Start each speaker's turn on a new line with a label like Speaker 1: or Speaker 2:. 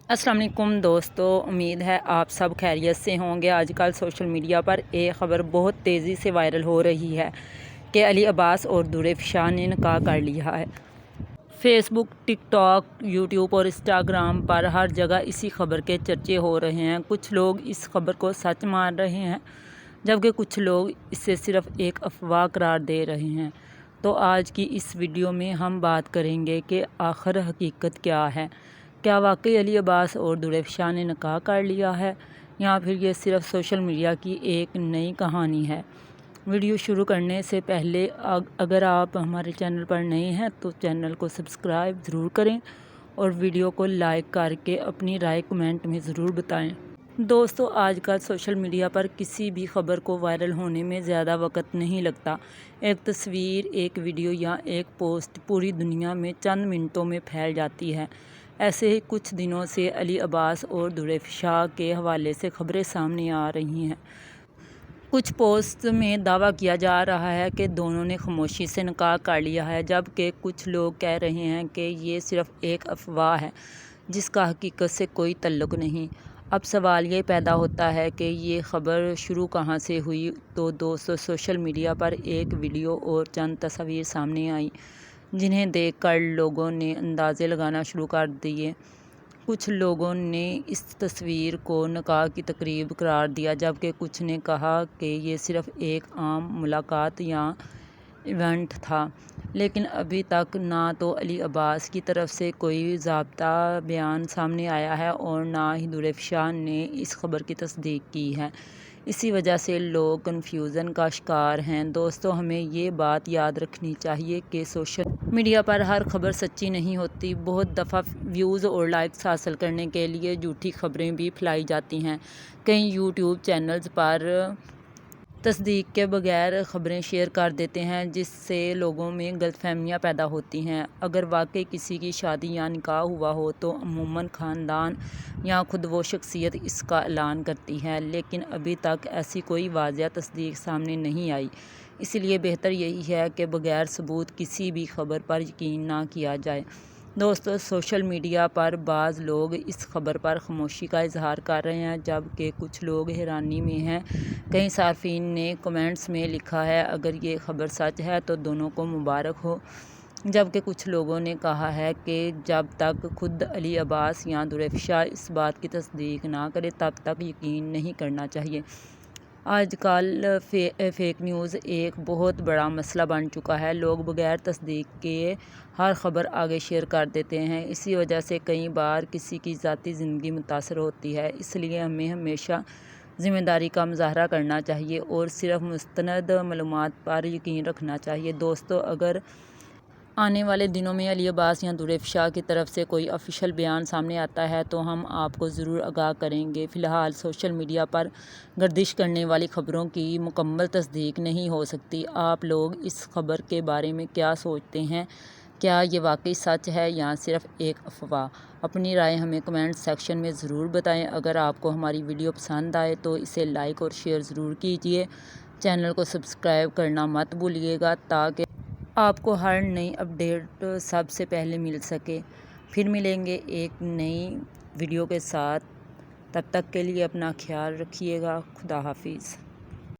Speaker 1: अस्सलाम वालेकुम दोस्तों, उम्मीद है आप सब खैरियत से होंगे। आजकल सोशल मीडिया पर एक ख़बर बहुत तेज़ी से वायरल हो रही है कि अली अब्बास और दुर इफ़शा ने निकाह कर लिया है। फेसबुक, टिकटॉक, यूट्यूब और इंस्टाग्राम पर हर जगह इसी खबर के चर्चे हो रहे हैं। कुछ लोग इस खबर को सच मान रहे हैं, जबकि कुछ लोग इसे सिर्फ एक अफवाह करार दे रहे हैं। तो आज की इस वीडियो में हम बात करेंगे कि आखिर हकीकत क्या है। क्या वाकई अली अब्बास और दुर इफ़शा ने निकाह कर लिया है, या फिर ये सिर्फ सोशल मीडिया की एक नई कहानी है। वीडियो शुरू करने से पहले अगर आप हमारे चैनल पर नए हैं तो चैनल को सब्सक्राइब ज़रूर करें और वीडियो को लाइक करके अपनी राय कमेंट में ज़रूर बताएं। दोस्तों, आजकल सोशल मीडिया पर किसी भी खबर को वायरल होने में ज़्यादा वक्त नहीं लगता। एक तस्वीर, एक वीडियो या एक पोस्ट पूरी दुनिया में चंद मिनटों में फैल जाती है। ऐसे ही कुछ दिनों से अली अब्बास और दुर इफ़शा के हवाले से खबरें सामने आ रही हैं। कुछ पोस्ट में दावा किया जा रहा है कि दोनों ने खामोशी से निकाह कर लिया है, जबकि कुछ लोग कह रहे हैं कि ये सिर्फ एक अफवाह है जिसका हकीकत से कोई तल्लुक़ नहीं। अब सवाल ये पैदा होता है कि ये ख़बर शुरू कहाँ से हुई। तो दोस्तों, सोशल मीडिया पर एक वीडियो और चंद तस्वीर सामने आई, जिन्हें देखकर लोगों ने अंदाज़े लगाना शुरू कर दिए। कुछ लोगों ने इस तस्वीर को निकाह की तकरीब करार दिया, जबकि कुछ ने कहा कि ये सिर्फ एक आम मुलाकात या इवेंट था। लेकिन अभी तक ना तो अली अब्बास की तरफ से कोई ज़ाब्ता बयान सामने आया है और ना ही दुर इफ़शा ने इस खबर की तस्दीक की है। इसी वजह से लोग कन्फ्यूज़न का शिकार हैं। दोस्तों, हमें ये बात याद रखनी चाहिए कि सोशल मीडिया पर हर खबर सच्ची नहीं होती। बहुत दफ़ा व्यूज़ और लाइक्स हासिल करने के लिए झूठी खबरें भी फैलाई जाती हैं। कई यूट्यूब चैनल्स पर तस्दीक के बगैर खबरें शेयर कर देते हैं, जिससे लोगों में गलतफहमियां पैदा होती हैं। अगर वाकई किसी की शादी या निकाह हुआ हो तो अमूमन ख़ानदान या खुद वो शख्सियत इसका ऐलान करती है, लेकिन अभी तक ऐसी कोई वाज़ेह तस्दीक सामने नहीं आई। इसलिए बेहतर यही है कि बगैर सबूत किसी भी खबर पर यकीन ना किया जाए। दोस्तों, सोशल मीडिया पर बाज़ लोग इस खबर पर खामोशी का इजहार कर रहे हैं, जबकि कुछ लोग हैरानी में हैं। कई सार्फिन ने कमेंट्स में लिखा है, अगर ये खबर सच है तो दोनों को मुबारक हो। जबकि कुछ लोगों ने कहा है कि जब तक खुद अली अब्बास या दुर इफ़शा इस बात की तस्दीक ना करे तब तक यकीन नहीं करना चाहिए। आजकल फेक न्यूज़ एक बहुत बड़ा मसला बन चुका है। लोग बगैर तस्दीक के हर ख़बर आगे शेयर कर देते हैं। इसी वजह से कई बार किसी की ज़ाती ज़िंदगी मुतासर होती है। इसलिए हमें हमेशा ज़िम्मेदारी का मुज़ाहरा करना चाहिए और सिर्फ मुस्तनद मालूमात पर यकीन रखना चाहिए। दोस्तों, अगर आने वाले दिनों में अली अब्बास या दुर इफ़शा की तरफ से कोई ऑफिशियल बयान सामने आता है तो हम आपको ज़रूर आगाह करेंगे। फ़िलहाल सोशल मीडिया पर गर्दिश करने वाली ख़बरों की मुकम्मल तस्दीक नहीं हो सकती। आप लोग इस खबर के बारे में क्या सोचते हैं? क्या ये वाकई सच है या सिर्फ एक अफवाह? अपनी राय हमें कमेंट सेक्शन में ज़रूर बताएं। अगर आपको हमारी वीडियो पसंद आए तो इसे लाइक और शेयर ज़रूर कीजिए। चैनल को सब्सक्राइब करना मत भूलिएगा ताकि आपको हर नई अपडेट सबसे पहले मिल सके। फिर मिलेंगे एक नई वीडियो के साथ। तब तक के लिए अपना ख्याल रखिएगा। खुदा हाफिज़।